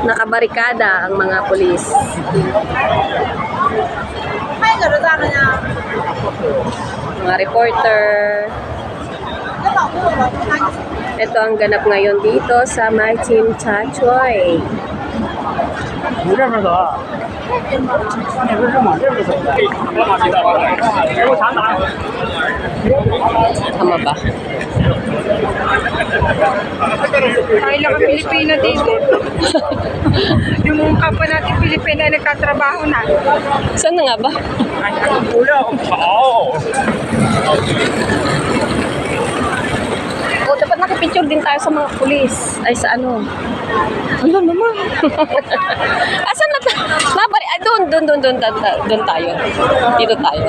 Nakabarikada ang mga pulis. Mga reporter. Ito ang ganap ngayon dito sa Martin Chachoy. Tama ba? Tayo lang ang Pilipino dito. Yung mga kapwa natin Pilipino ay nagtatrabaho na. Saan na nga ba? Oh, dapat nakipicture din tayo sa mga pulis. Ay, sa ano? Ano naman? Asan na tayo? Ay, doon tayo. Dito tayo.